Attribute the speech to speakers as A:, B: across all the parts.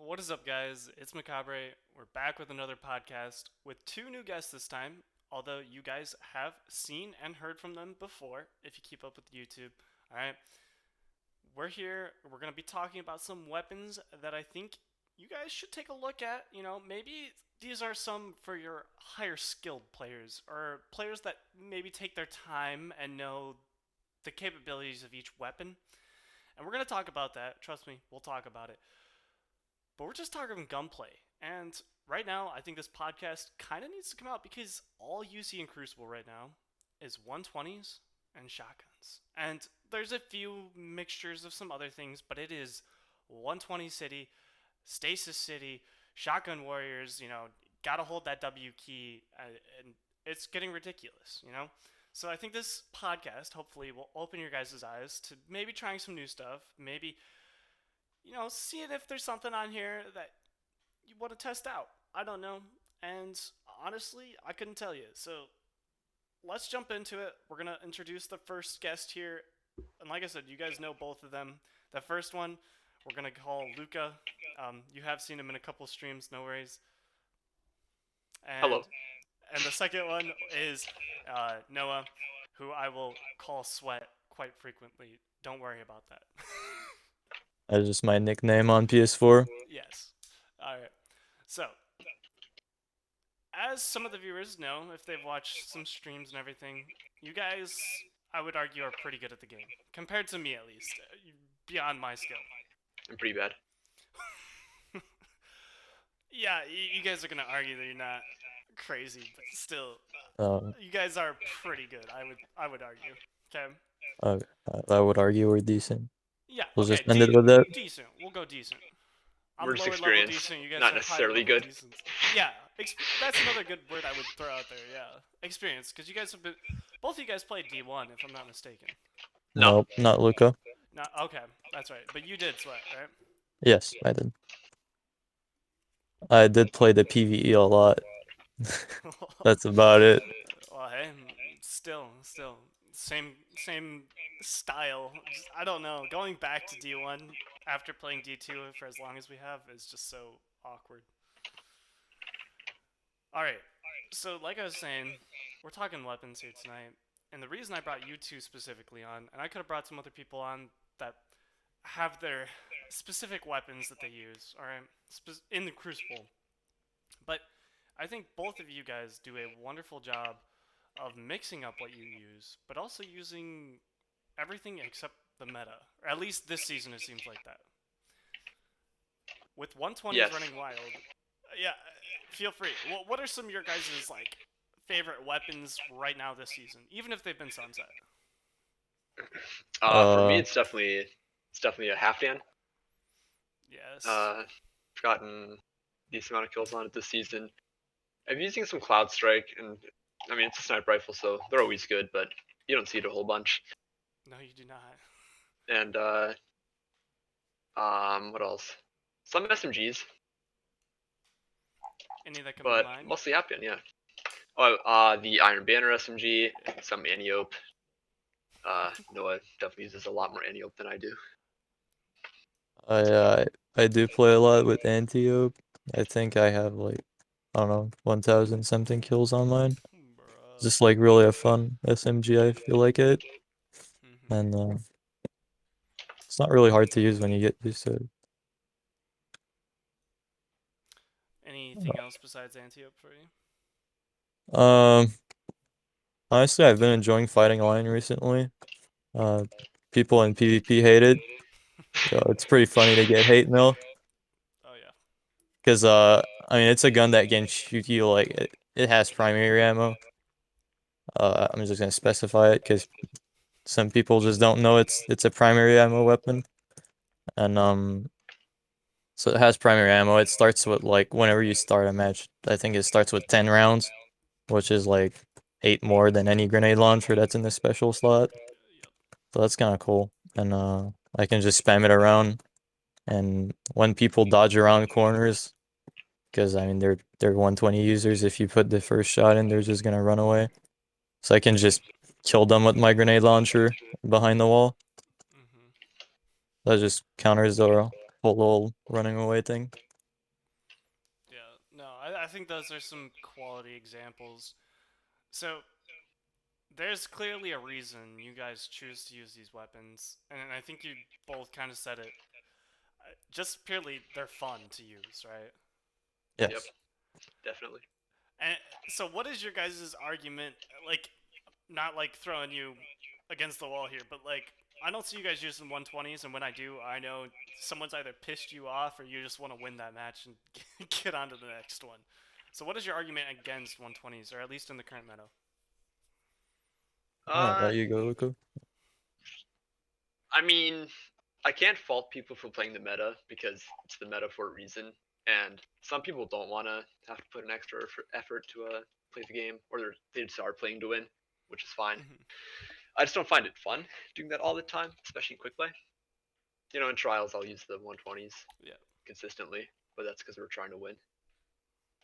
A: What is up, guys? It's Mekabre. We're back with another podcast with two new guests this time. Although you guys have seen and heard from them before, if you keep up with YouTube. All right, we're here. We're gonna be talking about some weapons that I think you guys should take a look at. Maybe these are some for your higher skilled players or players that maybe take their time and know the capabilities of each weapon. And we're gonna talk about that. Trust me, we'll talk about it. But we're just talking gunplay. And right now, I think this podcast kind of needs to come out because all you see in Crucible right now is 120s and shotguns. And there's a few mixtures of some other things, but it is 120 City, Stasis City, Shotgun Warriors, gotta hold that W key, and it's getting ridiculous. So I think this podcast hopefully will open your guys' eyes to maybe trying some new stuff, maybe seeing if there's something on here that you want to test out. I don't know. And honestly, I couldn't tell you. So let's jump into it. We're going to introduce the first guest here. And like I said, you guys know both of them. The first one, we're going to call Luca. You have seen him in a couple streams, no worries. And
B: Hello.
A: and the second one is Noah, who I will call Sweat quite frequently. Don't worry about that.
C: That's just my nickname on PS4.
A: Yes. All right. So, as some of the viewers know, if they've watched some streams and everything, you guys, I would argue, are pretty good at the game. Compared to me, at least. Beyond my skill.
B: I'm pretty bad.
A: Yeah, you guys are going to argue that you're not crazy, but still,
C: Uh,
A: you guys are pretty good, I would argue. Okay?
C: uh, I would argue we're decent.
A: Yeah,
C: We'll
A: okay,
C: just end it with that.
A: decent. We'll go decent.
B: We're
A: I'm
B: just
A: lower level
B: experienced,
A: decent, you guys
B: not
A: are higher
B: necessarily
A: level
B: good.
A: decent. Yeah, that's another good word I would throw out there, yeah. Experience, because you guys have been. Both of you guys played D1, if I'm not mistaken.
B: No.
C: Nope, not Luca.
A: Not okay, that's right. But you did sweat, right?
C: Yes, I did. I did play the PvE a lot. That's about it.
A: Well, hey, still, same style. I don't know. Going back to D1 after playing D2 for as long as we have is just so awkward. All right. So, like I was saying, we're talking weapons here tonight, and the reason I brought you two specifically on, and I could have brought some other people on that have their specific weapons that they use. All right, in the Crucible. But I think both of you guys do a wonderful job of mixing up what you use, but also using everything except the meta. Or at least this season it seems like that. With 120s
B: Yes.
A: running wild, yeah, feel free. What are some of your guys' like favorite weapons right now this season, even if they've been sunset?
B: For me,
C: Uh,
B: it's definitely a half dan.
A: Yes.
B: Gotten a decent amount of kills on it this season. I'm using some Cloud Strike, and I mean it's a sniper rifle, so they're always good, but you don't see it a whole bunch.
A: No, you do not.
B: And what else? Some SMGs,
A: Any that come to
B: but
A: mind?
B: mostly half dan, yeah. Oh, the Iron Banner SMG, some Antiope. Noah definitely uses a lot more Antiope than I do.
C: I do play a lot with Antiope. I think I have like, I don't know, 1,000 something kills on mine.
A: Bruh.
C: Just like really a fun SMG, I feel like it. And it's not really hard to use when you get used to it.
A: Anything else besides Antiope for you?
C: Um, Honestly, I've been enjoying fighting Lion recently. Uh, People in PvP hate it. So it's pretty funny to get hate mail.
A: Oh yeah.
C: Because, I mean, it's a gun that can shoot you, like, it has primary ammo. I'm just gonna specify it because some people just don't know it's a primary ammo weapon. And, so it has primary ammo. It starts with, like, whenever you start a match, I think it starts with 10 rounds, which is, like, 8 more than any grenade launcher that's in the special slot.
A: Yep.
C: So that's kind of cool. And, I can just spam it around. And when people dodge around corners, because I mean they're 120 users. If you put the first shot in, they're just gonna run away. So I can just kill them with my grenade launcher behind the wall.
A: Mhm.
C: That just counters the whole little running away thing.
A: think those are some quality examples. So there's clearly a reason you guys choose to use these weapons, and I think you both kind of said it. Just purely, they're fun to use, right?
B: Yep,
C: Yes.
B: definitely.
A: And so, what is your guys' argument? Like, not like throwing you against the wall here, but like, I don't see you guys using 120s, and when I do, I know someone's either pissed you off or you just want to win that match and get on to the next one. So, what is your argument against 120s, or at least in the current meta?
C: All right,
B: Uh,
C: there you go, Luca.
B: I mean, I can't fault people for playing the meta because it's the meta for a reason, and some people don't want to have to put an extra effort to play the game, or they just are playing to win, which is fine.
A: Mm-hmm.
B: I just don't find it fun doing that all the time, especially in quick play. In trials I'll use the 120s
A: Yeah.
B: consistently, but that's because we're trying to win.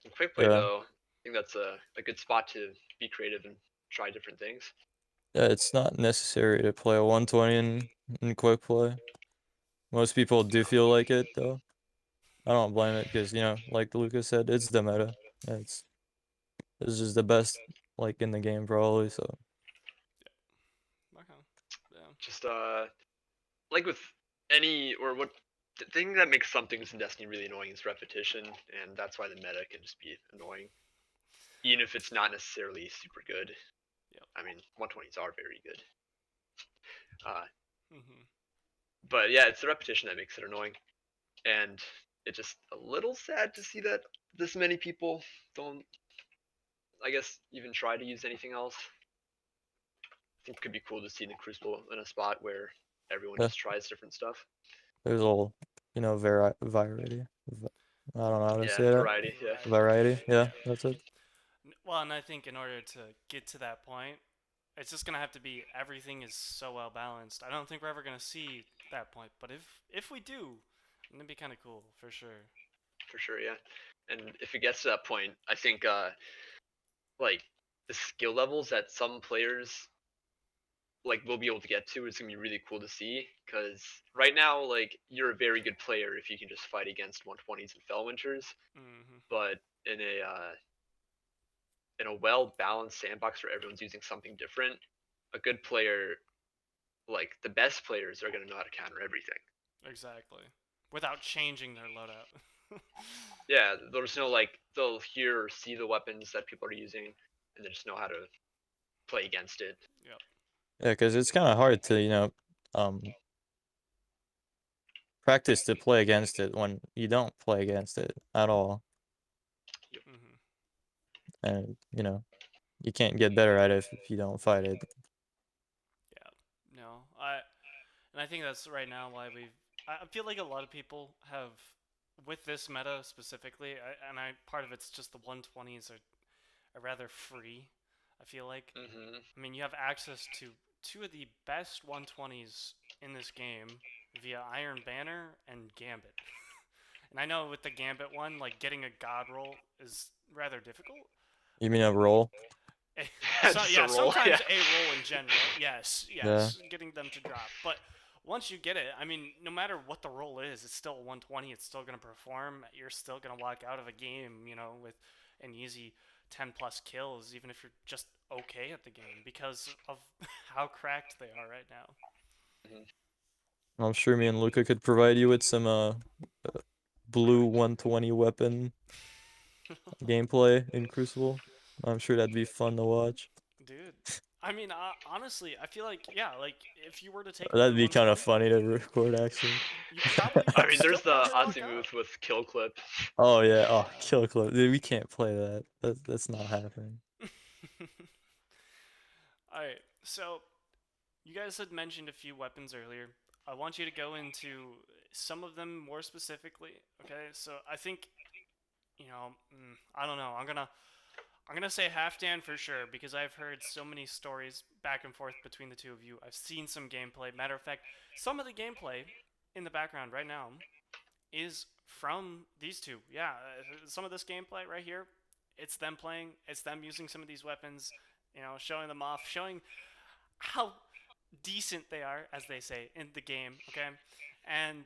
B: In quick play
C: Yeah.
B: though, I think that's a good spot to be creative and try different things.
C: Yeah, it's not necessary to play a 120 in quick play. Most people do feel like it though. I don't blame it because like Lucas said, it's the meta. It's just the best like in the game probably. So
A: Okay. Yeah.
B: Just like with any or what the thing that makes some things in Destiny really annoying is repetition, and that's why the meta can just be annoying, even if it's not necessarily super good.
A: Yep.
B: I mean, 120s are very good. Uh,
A: Mm-hmm.
B: but yeah, it's the repetition that makes it annoying, and it's just a little sad to see that this many people don't, I guess, even try to use anything else. I think it could be cool to see in the Crucible in a spot where everyone
C: yeah,
B: just tries different stuff.
C: there's all variety. I don't know how to
B: Yeah,
C: say that.
B: variety. Yeah,
C: Variety. Yeah,
A: Yeah.
C: that's it.
A: Well, and I think in order to get to that point, it's just gonna have to be everything is so well balanced. I don't think we're ever gonna see that point, but if we do, it'd be kind of cool for sure.
B: for sure. Yeah, and if it gets to that point, I think like the skill levels that some players like will be able to get to is gonna be really cool to see. Because right now, like you're a very good player if you can just fight against 120s and Fellwinters,
A: Mm-hmm.
B: but in a well balanced sandbox where everyone's using something different, a good player, like the best players, are gonna know how to counter everything.
A: Exactly. Without changing their loadout.
B: Yeah, they'll just know like they'll hear or see the weapons that people are using, and they just know how to play against it.
A: Yep.
C: Yeah, because it's kind of hard to practice to play against it when you don't play against it at all,
A: Mm-hmm.
C: and you can't get better at it if you don't fight it.
A: Yeah. No. I think that's right now why I feel like a lot of people have, with this meta specifically, part of it's just the 120s are rather free. I feel like.
B: Hmm.
A: I mean, you have access to two of the best 120s in this game via Iron Banner and Gambit. And I know with the Gambit one, like getting a god roll is rather difficult.
C: You mean a roll?
A: So
B: Just a
A: yeah,
B: roll. Yeah.
A: sometimes a roll in general, yes,
C: Yeah.
A: yes, getting them to drop. But once you get it, I mean, no matter what the roll is, it's still 120. It's still gonna perform. You're still gonna walk out of a game, with an easy 10 plus kills, even if you're just okay at the game because of how cracked they are right now.
B: Mhm.
C: I'm sure me and Luca could provide you with some blue 120 weapon gameplay in Crucible. I'm sure that'd be fun to watch.
A: Dude, I mean, honestly, I feel like yeah, like if you were to take a
C: That'd
A: blue
C: be kind of
A: 120,
C: funny to record actually.
A: you
B: I
A: could
B: mean,
A: still
B: there's the
A: probably walk out.
B: Azimuth with kill clip.
C: Oh yeah, oh kill clip. Dude, we can't play that. That's not happening.
A: All right, so you guys had mentioned a few weapons earlier. I want you to go into some of them more specifically. Okay, so I think I don't know. I'm gonna say Halfdan for sure because I've heard so many stories back and forth between the two of you. I've seen some gameplay. Matter of fact, some of the gameplay in the background right now is from these two. Yeah, some of this gameplay right here, it's them playing. It's them using some of these weapons. Showing them off, showing how decent they are, as they say in the game. Okay, and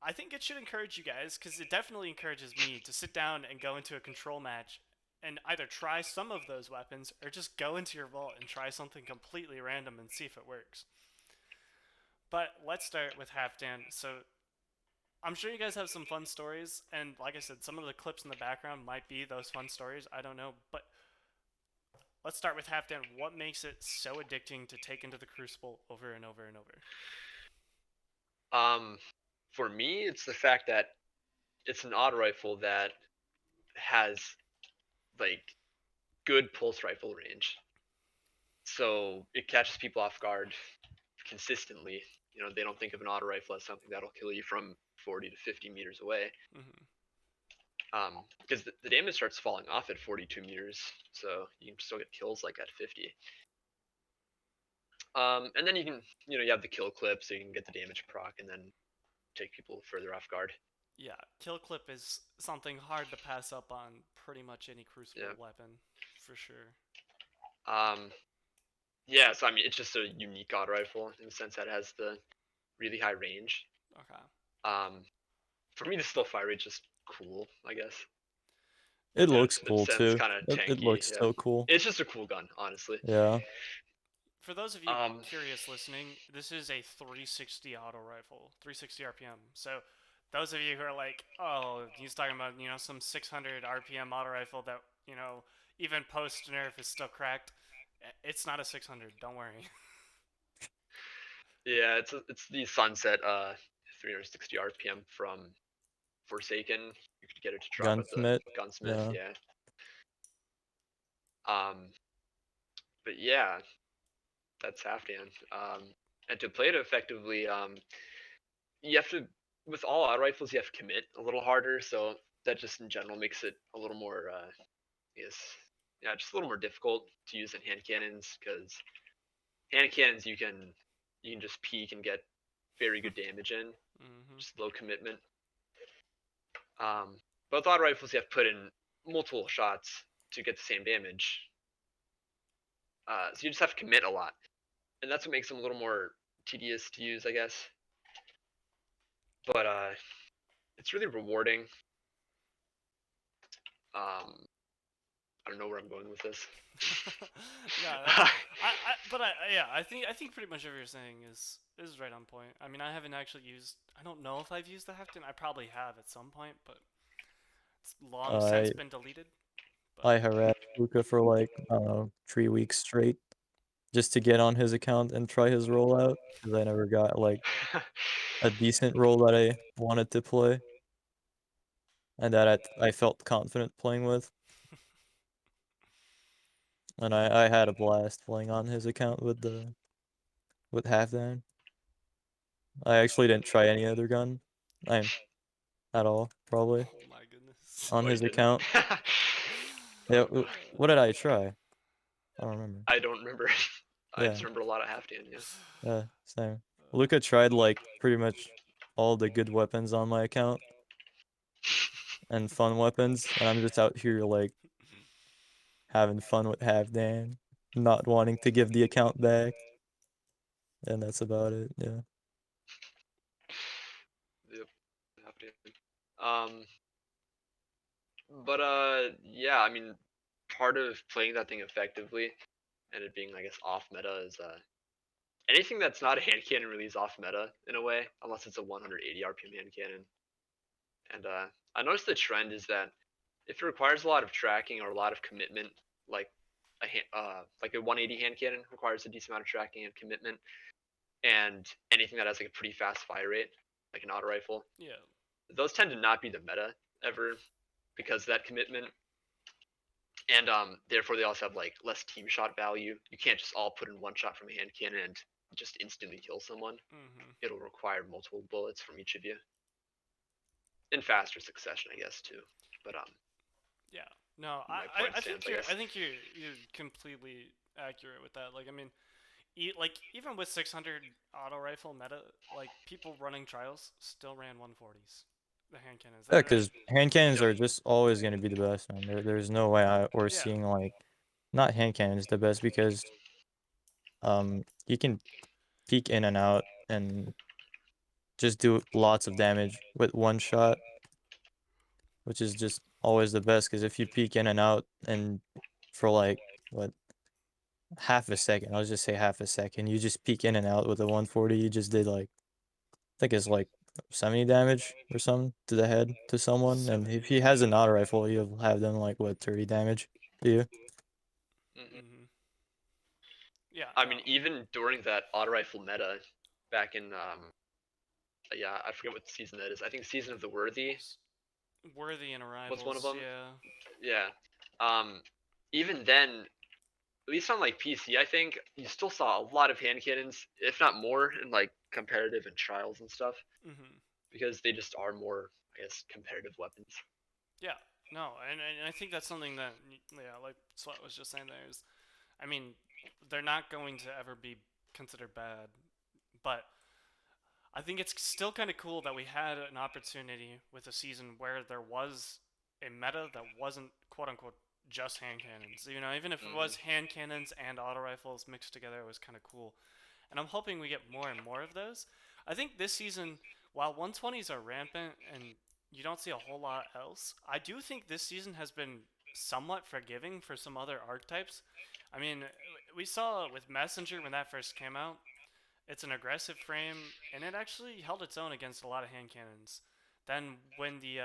A: I think it should encourage you guys because it definitely encourages me to sit down and go into a control match and either try some of those weapons or just go into your vault and try something completely random and see if it works. But let's start with Halfdan. So I'm sure you guys have some fun stories, and like I said, some of the clips in the background might be those fun stories. I don't know, but let's start with Halfdan. What makes it so addicting to take into the Crucible over and over and over?
B: Um, for me, it's the fact that it's an auto rifle that has like good pulse rifle range, so it catches people off guard consistently. You know, they don't think of an auto rifle as something that'll kill you from 40 to 50 meters away.
A: Mm-hmm.
B: Because the damage starts falling off at 42 meters, so you can still get kills like at 50. And then you can, you have the kill clip, so you can get the damage proc and then take people further off guard.
A: Yeah, kill clip is something hard to pass up on pretty much any Crucible
B: Yeah.
A: weapon, for sure.
B: Yeah, so I mean, it's just a unique auto rifle in the sense that it has the really high range.
A: Okay.
B: Um, for me, the still fire rate's just cool, I guess.
C: It
B: And
C: looks cool
B: it's
C: too.
B: kind of
C: It
B: tanky.
C: looks
B: Yeah,
C: so cool.
B: it's just a cool gun, honestly.
C: Yeah.
A: For those of you
B: Um,
A: curious listening, this is a 360 auto rifle, 360 RPM. So those of you who are like, oh, he's talking about, some 600 RPM auto rifle that, even post nerf is still cracked. It's not a 600, don't worry.
B: yeah, it's the Sunset 360 RPM from Forsaken. You could get it to drop at the
C: Gunsmith.
B: gunsmith.
C: Yeah.
B: Yeah. But yeah, that's Halfdan. And to play it effectively, you have to, with all auto rifles, you have to commit a little harder. So that just in general makes it a little more, I guess, yeah, just a little more difficult to use than hand cannons, because hand cannons you can just peek and get very good damage in,
A: Mm-hmm.
B: just low commitment. But with auto rifles, you have to put in multiple shots to get the same damage. So you just have to commit a lot, and that's what makes them a little more tedious to use, I guess. But it's really rewarding. I don't know where I'm going with this.
A: No, I think pretty much everything you're saying is right on point. I mean, I haven't actually used. I don't know if I've used the Hefton. I probably have at some point, but it's long since
C: I
A: been deleted. But
C: I harassed Luca for like, I don't know, 3 weeks straight just to get on his account and try his rollout because I never got like a decent role that I wanted to play and that I felt confident playing with. And I had a blast playing on his account with Halfdan. I actually didn't try any other gun. I at all, probably,
A: oh my goodness.
C: on
B: Oh, you
C: his
B: didn't?
C: account. Yeah, what did I try? I don't remember.
B: I don't remember. I
C: Yeah,
B: just remember a lot of Halfdan. Yeah.
C: yeah, same. Luca tried like pretty much all the good weapons on my account and fun weapons, and I'm just out here like having fun with Halfdan, not wanting to give the account back, and that's about it. Yeah.
B: Yep. Halfdan. But yeah. I mean, part of playing that thing effectively and it being, I guess, off meta is anything that's not a hand cannon really is off meta in a way, unless it's a 180 RPM hand cannon. And I noticed the trend is that if it requires a lot of tracking or a lot of commitment, like like a 180 hand cannon requires a decent amount of tracking and commitment, and anything that has like a pretty fast fire rate, like an auto rifle,
A: Yeah.
B: those tend to not be the meta ever because of that commitment. And therefore they also have like less team shot value. You can't just all put in one shot from a hand cannon and just instantly kill someone.
A: Mm-hmm.
B: It'll require multiple bullets from each of you in faster succession, I guess, too. But
A: Yeah. No,
B: my point stands, I guess.
A: I think you're completely accurate with that. Like, I mean, like even with 600 auto rifle meta, like people running trials still ran 140s. The hand cannons.
C: Yeah,
A: That,
C: because hand cannons
B: Yep.
C: are just always going to be the best, man. There's no way we're
A: yeah.
C: seeing like not hand cannons the best because you can peek in and out and just do lots of damage with one shot, which is just always the best. Because if you peek in and out and for like what half a second, I'll just say half a second, you just peek in and out with a 140, you just did like I think it's like 70 damage or something to the head to someone, and if
A: 70.
C: he has an auto rifle, you'll have them like what 30 damage to you.
B: Hmm.
A: Mhm. Yeah.
B: I
A: No.
B: mean, even during that auto rifle meta, back in yeah, I forget what season that is. I think season of the Worthy
A: S- Worthy and
B: was one of
A: arrivals.
B: them.
A: Yeah.
B: Yeah. Even then, at least on like PC, I think you still saw a lot of hand cannons, if not more, in like competitive and trials and stuff,
A: Mhm.
B: because they just are more, I guess, competitive weapons.
A: Yeah. No, and I think that's something that yeah, like Sweat was just saying there is, I mean, they're not going to ever be considered bad, but I think it's still kind of cool that we had an opportunity with a season where there was a meta that wasn't quote unquote just hand cannons. You know, even if it was
B: Hmm.
A: hand cannons and auto rifles mixed together, it was kind of cool. And I'm hoping we get more and more of those. I think this season, while 120s are rampant and you don't see a whole lot else, I do think this season has been somewhat forgiving for some other archetypes. I mean, we saw with Messenger when that first came out, it's an aggressive frame, and it actually held its own against a lot of hand cannons. Then when the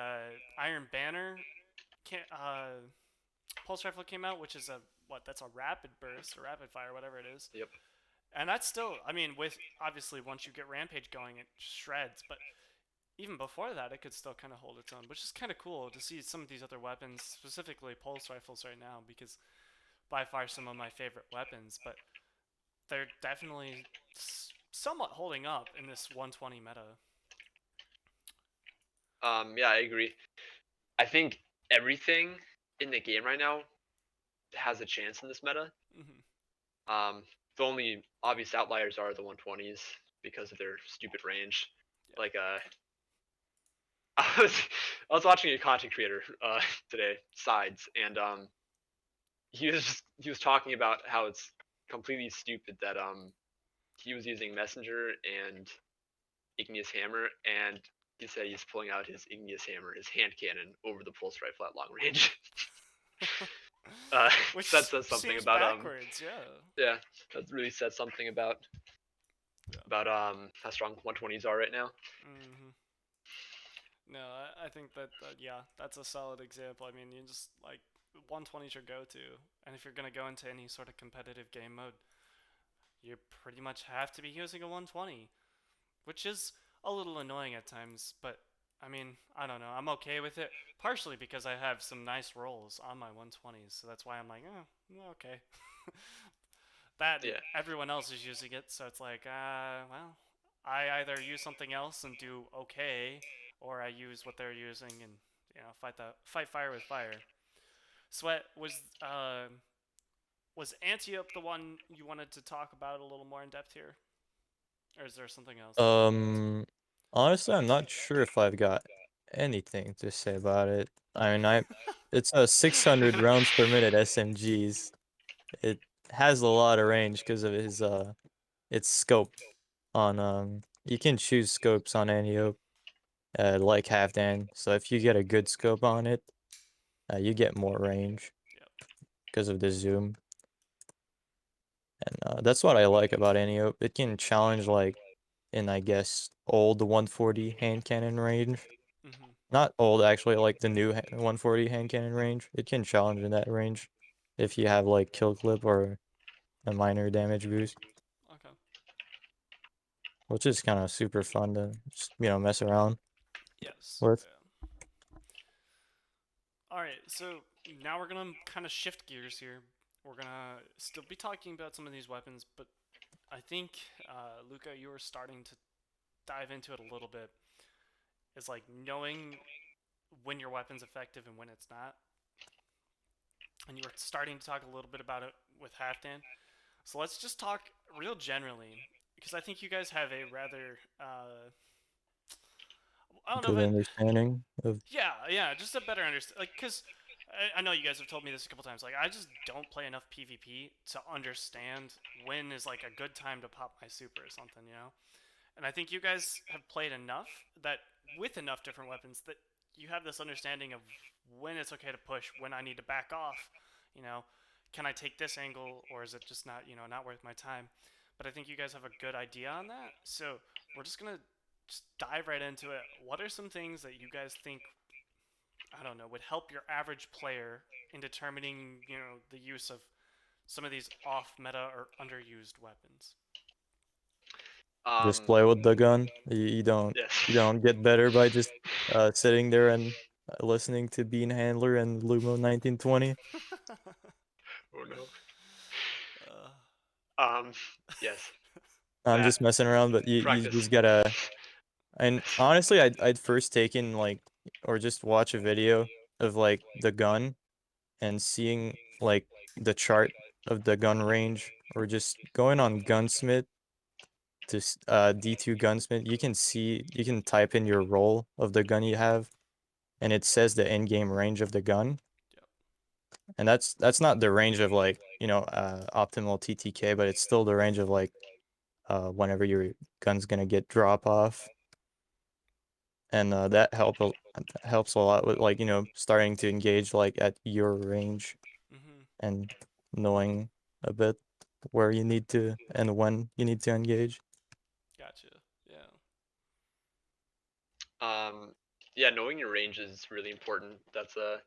A: Iron Banner pulse rifle came out, which is a what? That's a rapid burst or rapid fire, whatever it is.
B: Yep.
A: And that's still, I mean, with obviously once you get Rampage going, it shreds. But even before that, it could still kind of hold its own, which is kind of cool to see some of these other weapons, specifically pulse rifles right now, because by far some of my favorite weapons. But they're definitely somewhat holding up in this 120 meta.
B: Yeah, I agree. I think everything in the game right now has a chance in this meta.
A: Hmm.
B: Um, the only obvious outliers are the 120s because of their stupid range.
A: Yeah.
B: Like I was I was watching a content creator today, Sides, and he was talking about how it's completely stupid that he was using Messenger and Igneous Hammer, and he said he's pulling out his Igneous Hammer, his hand cannon, over the pulse rifle at long range. uh, that
A: Which
B: says something
A: seems
B: about
A: backwards, yeah.
B: yeah, that really says something about
A: Yeah.
B: how strong 120s are right now.
A: Hmm. No, I think that yeah, that's a solid example. I mean, you just like 120 is your go-to, and if you're gonna go into any sort of competitive game mode, you pretty much have to be using a 120, which is a little annoying at times. But I mean, I don't know. I'm okay with it, partially because I have some nice rolls on my 120s, so that's why I'm like, oh, okay. That and
B: Yeah.
A: everyone else is using it, so it's like, well, I either use something else and do okay, or I use what they're using and fight fire with fire. Sweat was Antiope the one you wanted to talk about a little more in depth here, or is there something else that you wanted to get into?
C: Um, Honestly, I'm not sure if I've got anything to say about it. I mean, it's a 600 rounds per minute SMGs. It has a lot of range because of its scope on you can choose scopes on any like Halfdan. So if you get a good scope on it, you get more range
A: Yep.
C: because of the zoom. And that's what I like about Antiope. It can challenge like in I guess old 140 hand cannon range.
A: Mhm.
C: Not old actually, like the new 140 hand cannon range. It can challenge in that range if you have like kill clip or a minor damage boost,
A: Okay.
C: which is kind of super fun to just, mess around
A: Yes.
C: with.
A: Yeah. All right. So now we're gonna kind of shift gears here. We're gonna still be talking about some of these weapons, but I think Luca, you were starting to dive into it a little bit. Is like knowing when your weapon's effective and when it's not. And you were starting to talk a little bit about it with Halfdan. So let's just talk real generally, because I think you guys have a rather I don't know if
C: Good
A: it
C: understanding of
A: yeah, just a better understand. Like, because I know you guys have told me this a couple times. Like, I just don't play enough PvP to understand when is like a good time to pop my super or something, you know. And I think you guys have played enough that with enough different weapons that you have this understanding of when it's okay to push, when I need to back off. You know, can I take this angle or is it just not, not worth my time? But I think you guys have a good idea on that. So we're just going to just dive right into it. What are some things that you guys think, I don't know, would help your average player in determining, the use of some of these off meta or underused weapons?
C: Just
B: Um,
C: play with the gun.
B: yes.
C: You don't get better by just sitting there and listening to Bean Handler and Lumo 1920.
B: Oh no.
A: uh,
B: Um, yes.
C: I'm
B: That
C: just messing around, but you
B: practice.
C: just gotta. And honestly, I'd first taken like or just watch a video of like the gun and seeing like the chart of the gun range, or just going on Gunsmith to D2 Gunsmith. You can type in your role of the gun you have, and it says the in-game range of the gun.
A: yep.
C: And that's not the range of like, optimal TTK, but it's still the range of like whenever your gun's gonna get drop off. And helps a lot with like, starting to engage like at your range
A: Mm-hmm.
C: and knowing a bit where you need to and when you need to engage.
A: Gotcha. Yeah.
B: Um, yeah, knowing your range is really important. That's I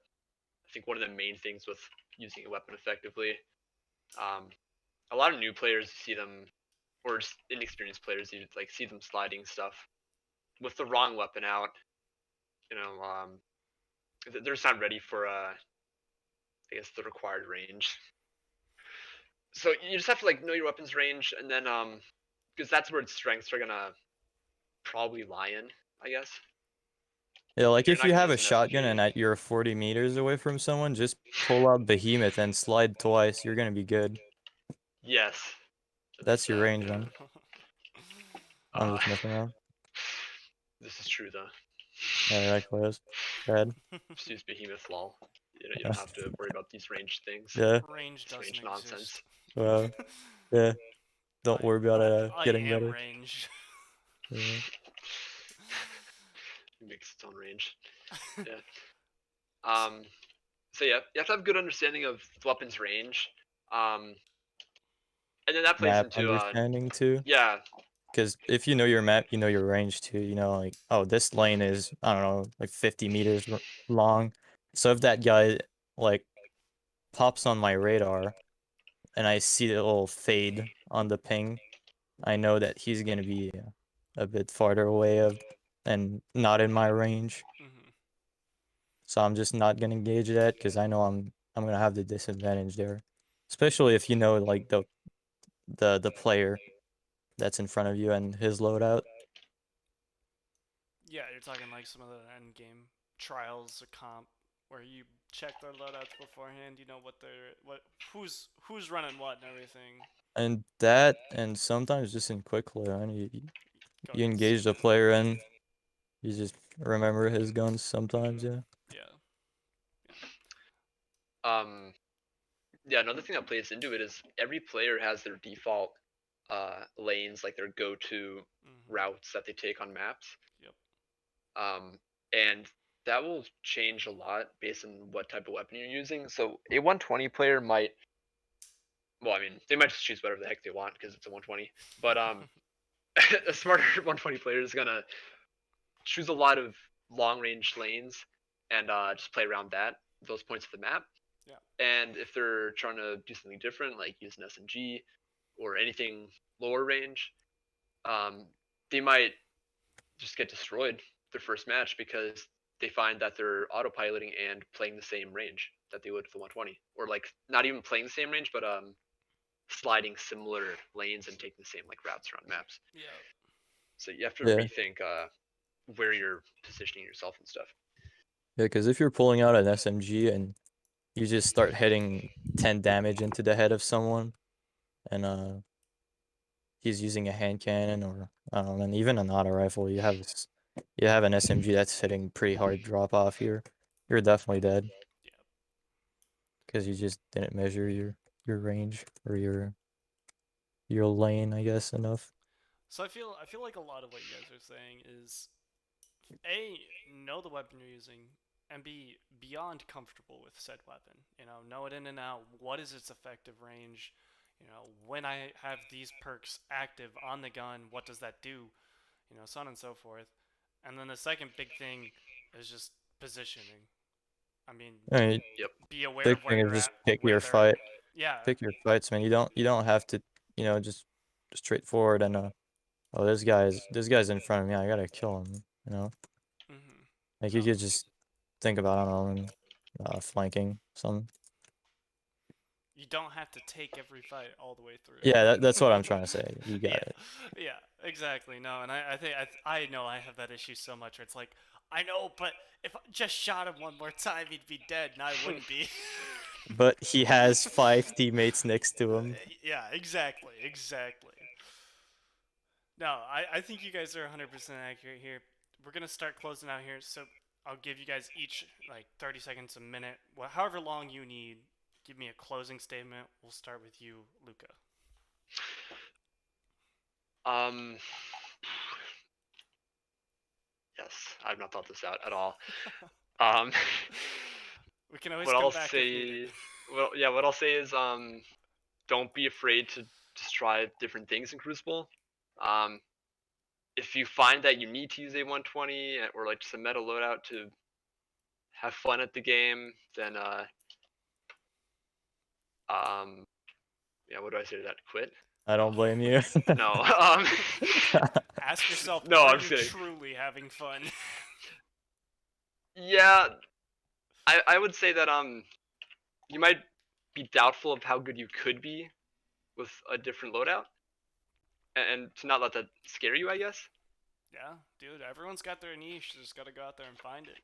B: think one of the main things with using a weapon effectively. Um, a lot of new players see them, or just inexperienced players, you like see them sliding stuff with the wrong weapon out. You know, they're just not ready for I guess the required range. So you just have to like know your weapon's range, and then because that's where its strengths are gonna probably lie in, I guess.
C: Yeah, like
B: You're
C: if
B: not
C: you
B: gonna
C: have
B: use
C: a
B: an
C: shotgun
B: SMG.
C: and you're 40 meters away from someone, just pull out Behemoth and slide twice. You're gonna be good.
B: Yes,
C: That's
B: that's
C: your range, man. I'm
B: uh,
C: just messing around.
B: this is true though.
C: Alright, Close. Bad.
B: Just use Behemoth lol. You don't have to worry about these range things.
C: Yeah.
A: Range
B: This
A: doesn't
B: range
A: exist.
B: nonsense.
C: Well, yeah. Don't
A: I,
C: worry about
A: I
C: getting
A: am
C: better.
A: range.
C: Yeah.
B: It makes its own range. Yeah. Um. So yeah, you have to have a good understanding of the weapon's range. Um. And then that plays
C: Map
B: into
C: understanding too.
B: yeah.
C: Because if you know your map, you know your range too. You know, like, oh, this lane is, I don't know, like 50 meters long. So if that guy, like, pops on my radar and I see the little fade on the ping, I know that he's going to be a bit farther away and not in my range.
A: Mm-hmm.
C: So I'm just not going to engage that because I know I'm going to have the disadvantage there. Especially if you know, like, the player that's in front of you and his loadout.
A: Yeah, you're talking like some of the end game trials or comp where you check their loadouts beforehand. You know who's running what and everything.
C: And that, and sometimes just in quick play, I mean,
A: Go
C: you
A: against
C: engage the
A: someone.
C: player and you just remember his guns sometimes,
A: Mm-hmm.
C: yeah.
A: Yeah. Yeah.
B: Um. Yeah. Another thing that plays into it is every player has their default lanes, like their go-to
A: Mm-hmm.
B: routes that they take on maps.
A: Yep.
B: And that will change a lot based on what type of weapon you're using. So a 120 player might, well, I mean, they might just choose whatever the heck they want because it's a 120. But a smarter 120 player is gonna choose a lot of long range lanes and just play around those points of the map.
A: Yeah.
B: And if they're trying to do something different, like use an SMG or anything lower range, um, they might just get destroyed their first match because they find that they're autopiloting and playing the same range that they would with the 120, or like not even playing the same range, but sliding similar lanes and taking the same like routes around maps.
A: Yeah.
B: So you have to
C: Yeah.
B: rethink where you're positioning yourself and stuff.
C: Yeah, because if you're pulling out an SMG and you just start hitting 10 damage into the head of someone, and he's using a hand cannon or I don't know, and even an auto rifle, you have an SMG that's hitting pretty hard drop off here. You're definitely dead
A: Yeah.
C: because you just didn't measure your range or your lane, I guess, enough.
A: So I feel like a lot of what you guys are saying is A, know the weapon you're using, and B, beyond comfortable with said weapon. Know it in and out. What is its effective range? When I have these perks active on the gun, what does that do? So on and so forth. And then the second big thing is just positioning. I mean,
C: I mean,
B: Yep.
A: be aware
C: big
A: of where
C: thing is
A: you're
C: just
A: at,
C: pick
A: where
C: your
A: they're at.
C: fight.
A: Yeah.
C: Pick your fights, man. You don't have to, just straightforward and oh, this guy's in front of me. I gotta kill him. You know,
A: Hmm.
C: like you
A: No,
C: could just think about, I don't know, flanking some.
A: you don't have to take every fight all the way
C: Yeah, that's
A: through.
C: what I'm trying to say. You got
A: Yeah,
C: it.
A: yeah, exactly. No, and I think I know I have that issue so much where it's like, I know, but if I just shot him one more time, he'd be dead, and I wouldn't be.
C: But he has 5 teammates next to him.
A: Yeah, exactly, exactly. No, I think you guys are 100% accurate here. We're gonna start closing out here, so I'll give you guys each like 30 seconds, a minute, however long you need. Give me a closing statement. We'll start with you, Luca.
B: Um. Yes, I've not thought this out at all. Um.
A: We can always
B: what
A: come
B: I'll
A: back if needed.
B: say. Well, yeah. What I'll say is don't be afraid to just try different things in Crucible. Um, if you find that you need to use a 120 or like just a meta loadout to have fun at the game, then um, yeah, what do I say to that? Quit?
C: I
B: No,
C: don't blame you.
B: no.
A: Ask yourself,
B: no,
A: are
B: I'm
A: you
B: just kidding.
A: truly having fun?
B: Yeah, I would say that you might be doubtful of how good you could be with a different loadout, and to not let that scare you, I guess.
A: Yeah, dude, everyone's got their niche. Just gotta go out there and find it.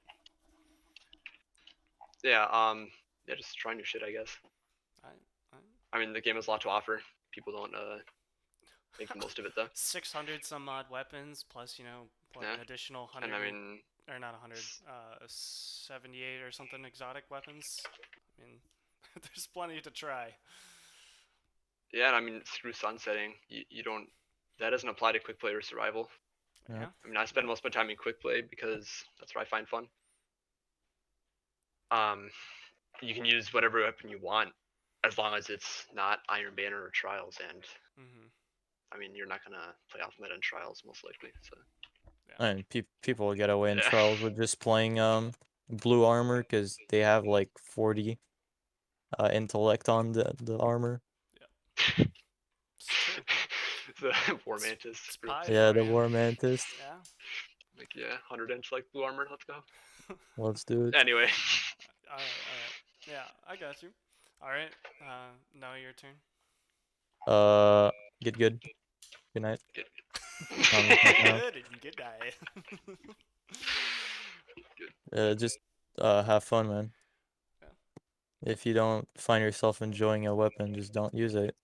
B: Yeah, yeah, just try new shit, I guess.
A: Alright, alright.
B: I mean, the game has a lot to offer. People don't make the most of it though.
A: 600 some odd weapons, plus, what,
B: Yeah,
A: an additional
B: and
A: 100,
B: I mean,
A: or not 100, 78 or something exotic weapons. I mean, there's plenty to try.
B: yeah, and I mean, through sunsetting, you don't. That doesn't apply to quick play or survival.
C: Yeah.
A: Yeah,
B: I mean, I spend
A: yeah.
B: most of my time in quick play because that's where I find fun. Um, you can use whatever weapon you want as long as it's not Iron Banner or Trials, and
A: Mm-hmm.
B: I mean, you're not gonna play off meta in Trials most likely. So
A: Yeah.
C: And people will get away in
B: yeah,
C: trials with just playing blue armor because they have like 40 intellect on the armor.
A: It's true.
B: the War
A: It's,
B: Mantis.
A: it's
B: Real
A: pie
C: Yeah,
A: for
C: the
A: you.
C: war mantis.
A: Yeah.
B: like yeah, 100 inch like blue armor. Let's go.
C: Let's do it.
B: Anyway,
A: Alright, alright. Yeah, I got you. Alright, now your turn.
C: Uh, get good. Good night.
B: good.
C: I'm checking out.
A: Good and good night.
C: Just have fun, man.
A: Yeah,
C: If you don't find yourself enjoying a weapon, just don't use it.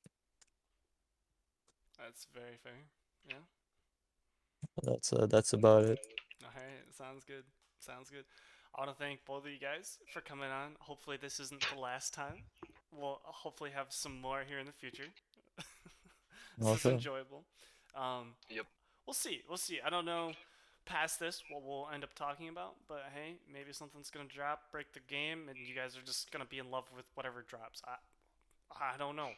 A: that's very fair. Yeah.
C: That's about it.
A: Alright, sounds good. Sounds good. I want to thank both of you guys for coming on. Hopefully, this isn't the last time. We'll hopefully have some more here in the future. This is
C: Also,
A: enjoyable. Um,
B: Yep.
A: we'll see. We'll see. I don't know past this what we'll end up talking about, but hey, maybe something's gonna drop, break the game, and you guys are just gonna be in love with whatever drops. I don't know,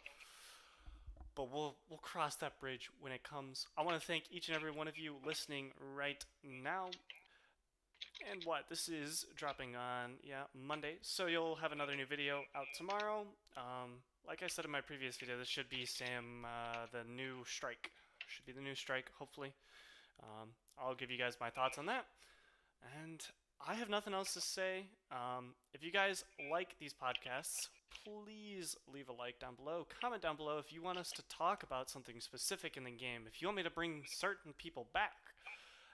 A: but we'll cross that bridge when it comes. I want to thank each and every one of you listening right now. And what this is dropping on Monday, so you'll have another new video out tomorrow. Like I said in my previous video, this should be the new strike. Should be the new strike, hopefully. I'll give you guys my thoughts on that. And I have nothing else to say. If you guys like these podcasts, please leave a like down below. Comment down below if you want us to talk about something specific in the game. If you want me to bring certain people back.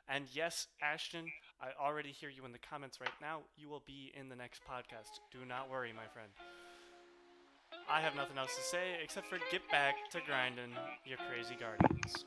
A: And yes, Ashton, I already hear you in the comments right now. You will be in the next podcast. Do not worry, my friend. I have nothing else to say except for get back to grinding, you crazy guardians.